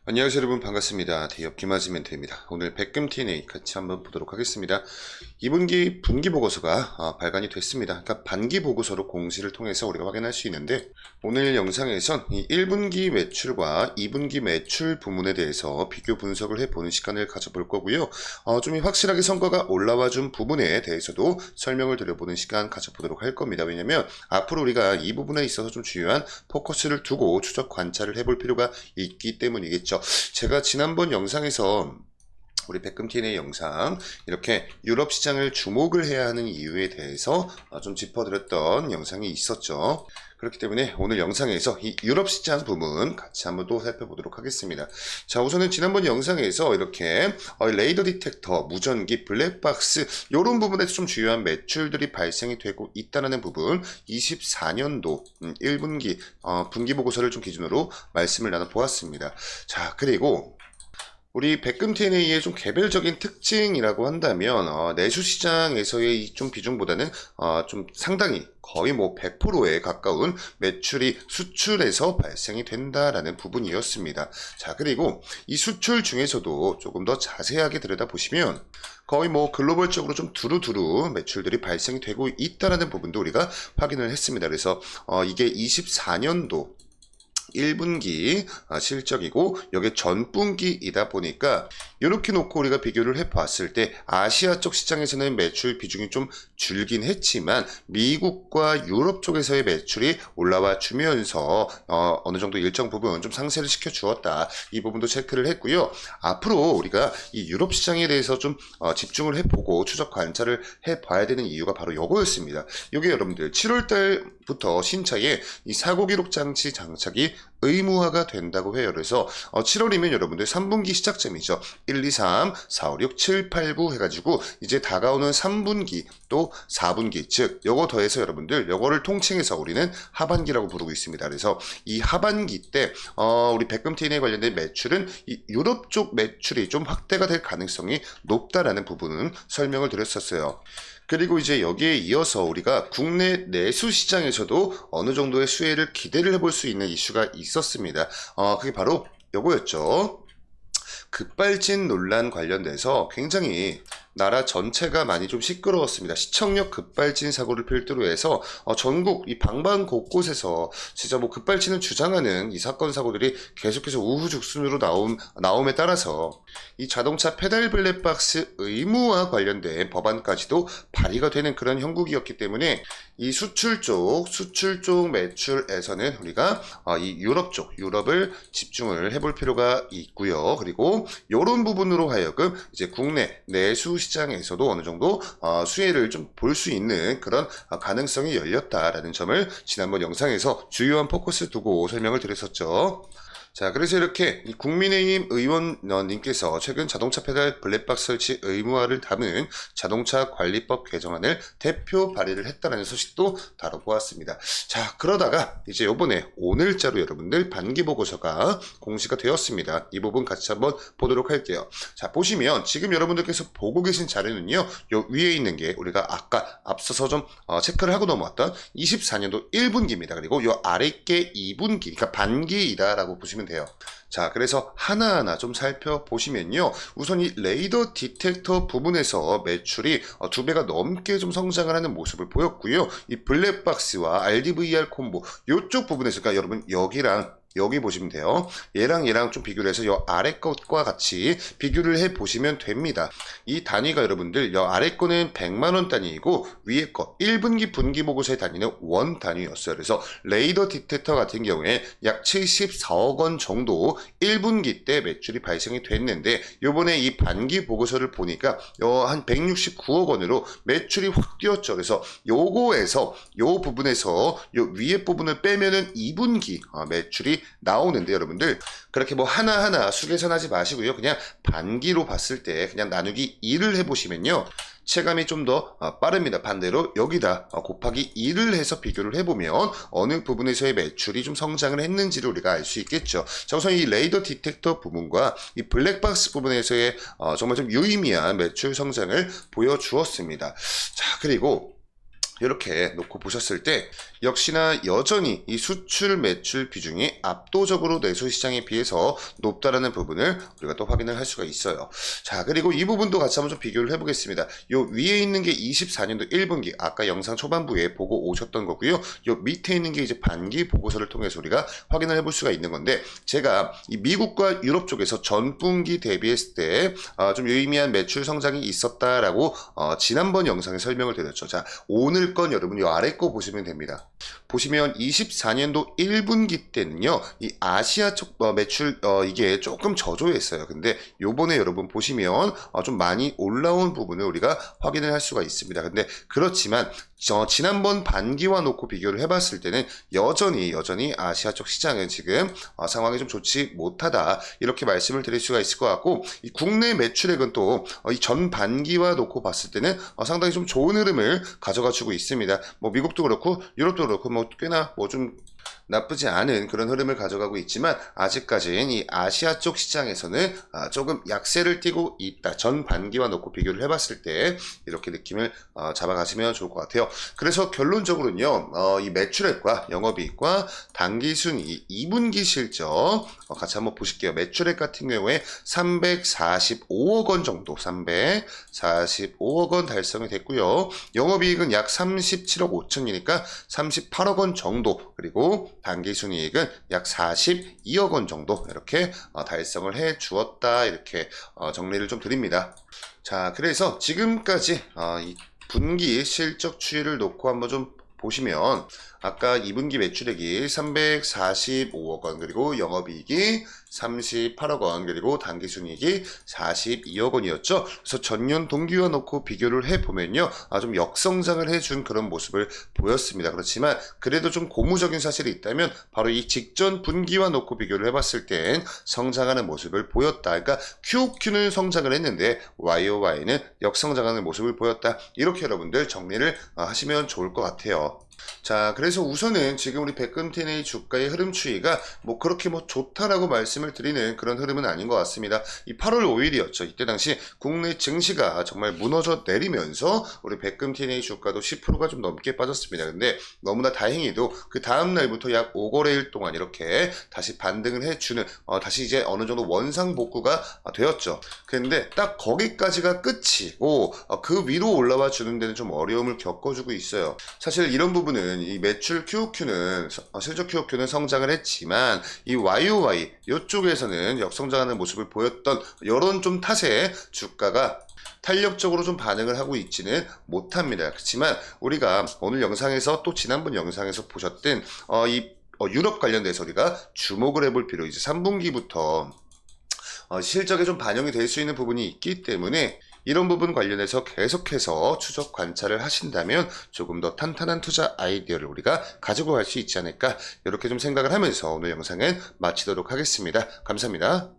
안녕하세요 여러분, 반갑습니다. 대기업 김하지 멘토입니다. 오늘 백금 T&A 같이 한번 보도록 하겠습니다. 2분기 분기 보고서가 발간이 됐습니다. 그러니까 반기 보고서로 공시를 통해서 우리가 확인할 수 있는데, 오늘 영상에선 이 1분기 매출과 2분기 매출 부문에 대해서 비교 분석을 해보는 시간을 가져볼 거고요. 좀 확실하게 성과가 올라와 준 부분에 대해서도 설명을 드려보는 시간 가져보도록 할 겁니다. 왜냐면 앞으로 우리가 이 부분에 있어서 좀 중요한 포커스를 두고 추적 관찰을 해볼 필요가 있기 때문이겠죠. 제가 지난번 영상에서 우리 백금 T&A 영상 이렇게 유럽 시장을 주목을 해야 하는 이유에 대해서 좀 짚어드렸던 영상이 있었죠. 그렇기 때문에 오늘 영상에서 이 유럽 시장 부분 같이 한번 또 살펴보도록 하겠습니다. 자, 우선은 지난번 영상에서 이렇게 레이더 디텍터, 무전기, 블랙박스 이런 부분에서 좀 주요한 매출들이 발생이 되고 있다는 부분, 24년도 1분기 분기 보고서를 좀 기준으로 말씀을 나눠보았습니다. 자, 그리고 우리 백금 T&A의 좀 개별적인 특징이라고 한다면 내수시장에서의 좀 비중보다는 좀 상당히 거의 뭐 100%에 가까운 매출이 수출에서 발생이 된다라는 부분이었습니다. 자, 그리고 이 수출 중에서도 조금 더 자세하게 들여다보시면 거의 뭐 글로벌적으로 좀 두루두루 매출들이 발생이 되고 있다라는 부분도 우리가 확인을 했습니다. 그래서 이게 24년도 1분기 실적이고 여기 전분기이다 보니까 이렇게 놓고 우리가 비교를 해 봤을 때 아시아 쪽 시장에서는 매출 비중이 좀 줄긴 했지만 미국과 유럽 쪽에서의 매출이 올라와 주면서 어느 정도 일정 부분 좀 상쇄를 시켜 주었다. 이 부분도 체크를 했고요. 앞으로 우리가 이 유럽 시장에 대해서 좀 집중을 해보고 추적 관찰을 해봐야 되는 이유가 바로 이거였습니다. 이게 여러분들 7월달부터 신차에 이 사고 기록 장치 장착이 의무화가 된다고 해요. 그래서 7월이면 여러분들 3분기 시작점이죠. 1, 2, 3, 4, 5, 6, 7, 8, 9 해가지고 이제 다가오는 3분기 또 4분기, 즉 요거 더해서 여러분들 요거를 통칭해서 우리는 하반기라고 부르고 있습니다. 그래서 이 하반기 때 우리 백금 T&A 관련된 매출은 이 유럽 쪽 매출이 좀 확대가 될 가능성이 높다라는 부분은 설명을 드렸었어요. 그리고 이제 여기에 이어서 우리가 국내 내수 시장에서도 어느 정도의 수혜를 기대를 해볼 수 있는 이슈가 있었습니다. 그게 바로 요거였죠. 급발진 논란 관련돼서 굉장히 나라 전체가 많이 좀 시끄러웠습니다. 시청역 급발진 사고를 필두로 해서 전국 이 방방 곳곳에서 진짜 뭐 급발진을 주장하는 이 사건 사고들이 계속해서 우후죽순으로 나옴에 따라서 이 자동차 페달 블랙박스 의무화 관련된 법안까지도 발의가 되는 그런 형국이었기 때문에 이 수출 쪽 매출에서는 우리가 이 유럽을 집중을 해볼 필요가 있고요. 그리고 이런 부분으로 하여금 이제 국내 내수 시장에서도 어느 정도 수혜를 좀 볼 수 있는 그런 가능성이 열렸다라는 점을 지난번 영상에서 주요한 포커스 두고 설명을 드렸었죠. 자, 그래서 이렇게 국민의힘 의원님께서 최근 자동차 페달 블랙박스 설치 의무화를 담은 자동차 관리법 개정안을 대표 발의를 했다는 소식도 다뤄보았습니다. 자, 그러다가 이제 요번에 오늘자로 여러분들 반기 보고서가 공시가 되었습니다. 이 부분 같이 한번 보도록 할게요. 자, 보시면 지금 여러분들께서 보고 계신 자료는요, 요 위에 있는 게 우리가 아까 앞서서 좀 체크를 하고 넘어왔던 24년도 1분기입니다. 그리고 요 아래 게 2분기, 그러니까 반기이다라고 보시면 돼요. 자, 그래서 하나하나 좀 살펴보시면요, 우선 이 레이더 디텍터 부분에서 매출이 2배가 넘게 좀 성장을 하는 모습을 보였고요. 이 블랙박스와 RDVR 콤보 이쪽 부분에서, 그러니까 여러분 여기 보시면 돼요. 얘랑 좀 비교를 해서 요 아래 것과 같이 비교를 해 보시면 됩니다. 이 단위가 여러분들 요 아래 거는 100만원 단위이고 위에 거 1분기 분기 보고서의 단위는 원 단위였어요. 그래서 레이더 디텍터 같은 경우에 약 74억 원 정도 1분기 때 매출이 발생이 됐는데, 요번에 이 반기 보고서를 보니까 한 169억 원으로 매출이 확 뛰었죠. 그래서 요거에서 요 부분에서 요 위에 부분을 빼면은 2분기 매출이 나오는데, 여러분들 그렇게 뭐 하나하나 수계선하지 마시고요. 그냥 반기로 봤을 때 그냥 나누기 2를 해보시면요, 체감이 좀 더 빠릅니다. 반대로 여기다 곱하기 2를 해서 비교를 해보면 어느 부분에서의 매출이 좀 성장을 했는지를 우리가 알 수 있겠죠. 자, 우선 이 레이더 디텍터 부분과 이 블랙박스 부분에서의 정말 좀 유의미한 매출 성장을 보여주었습니다. 자, 그리고 이렇게 놓고 보셨을 때 역시나 여전히 이 수출 매출 비중이 압도적으로 내수 시장에 비해서 높다라는 부분을 우리가 또 확인을 할 수가 있어요. 자, 그리고 이 부분도 같이 한번 좀 비교를 해보겠습니다. 요 위에 있는 게 24년도 1분기 아까 영상 초반부에 보고 오셨던 거고요. 요 밑에 있는 게 이제 반기 보고서를 통해서 우리가 확인을 해볼 수가 있는 건데, 제가 이 미국과 유럽 쪽에서 전분기 대비했을 때 좀 유의미한 매출 성장이 있었다라고 지난번 영상에 설명을 드렸죠. 자, 오늘 건 여러분 이 아래 거 보시면 됩니다. 보시면 24년도 1분기 때는요, 이 아시아 쪽 매출 이게 조금 저조했어요. 근데 요번에 여러분 보시면 좀 많이 올라온 부분을 우리가 확인을 할 수가 있습니다. 근데 그렇지만 지난번 반기와 놓고 비교를 해봤을 때는 여전히 아시아 쪽 시장은 지금 상황이 좀 좋지 못하다, 이렇게 말씀을 드릴 수가 있을 것 같고, 이 국내 매출액은 또 이 전 반기와 놓고 봤을 때는 상당히 좀 좋은 흐름을 가져가 주고 있습니다. 뭐 미국도 그렇고 유럽도 그렇고 뭐 꽤나 뭐 좀 나쁘지 않은 그런 흐름을 가져가고 있지만, 아직까지는 이 아시아 쪽 시장에서는 조금 약세를 띠고 있다. 전 반기와 놓고 비교를 해봤을 때 이렇게 느낌을 잡아가시면 좋을 것 같아요. 그래서 결론적으로는요, 이 매출액과 영업이익과 당기순이익 2분기 실적 같이 한번 보실게요. 매출액 같은 경우에 345억 원 정도, 345억 원 달성이 됐고요. 영업이익은 약 37억 5천이니까 38억 원 정도, 그리고 당기순이익은 약 42억 원 정도 이렇게 달성을 해 주었다, 이렇게 정리를 좀 드립니다. 자, 그래서 지금까지 이 분기 실적 추이를 놓고 한번 좀 보시면, 아까 2분기 매출액이 345억 원, 그리고 영업이익이 38억 원, 그리고 당기순이익이 42억 원이었죠. 그래서 전년 동기와 놓고 비교를 해보면요, 좀 역성장을 해준 그런 모습을 보였습니다. 그렇지만 그래도 좀 고무적인 사실이 있다면 바로 이 직전 분기와 놓고 비교를 해봤을 땐 성장하는 모습을 보였다. 그러니까 QOQ는 성장을 했는데 YOY는 역성장하는 모습을 보였다. 이렇게 여러분들 정리를 하시면 좋을 것 같아요. 자, 그래서 우선은 지금 우리 백금TNA 주가의 흐름 추이가 뭐 그렇게 뭐 좋다라고 말씀을 드리는 그런 흐름은 아닌 것 같습니다. 이 8월 5일이었죠. 이때 당시 국내 증시가 정말 무너져 내리면서 우리 백금TNA 주가도 10%가 좀 넘게 빠졌습니다. 근데 너무나 다행히도 그 다음 날부터 약 5거래일 동안 이렇게 다시 반등을 해주는, 다시 이제 어느 정도 원상 복구가 되었죠. 근데 딱 거기까지가 끝이고 그 위로 올라와 주는 데는 좀 어려움을 겪어주고 있어요. 사실 이런 부분은 이 매출 QOQ는 실적 QOQ는 성장을 했지만 이 YOY 이쪽에서는 역성장하는 모습을 보였던 이런 좀 탓에 주가가 탄력적으로 좀 반응을 하고 있지는 못합니다. 그렇지만 우리가 오늘 영상에서 또 지난번 영상에서 보셨던 이 유럽 관련돼서 우리가 주목을 해볼 필요, 이제 3분기부터 실적에 좀 반영이 될 수 있는 부분이 있기 때문에 이런 부분 관련해서 계속해서 추적 관찰을 하신다면 조금 더 탄탄한 투자 아이디어를 우리가 가지고 갈 수 있지 않을까, 이렇게 좀 생각을 하면서 오늘 영상은 마치도록 하겠습니다. 감사합니다.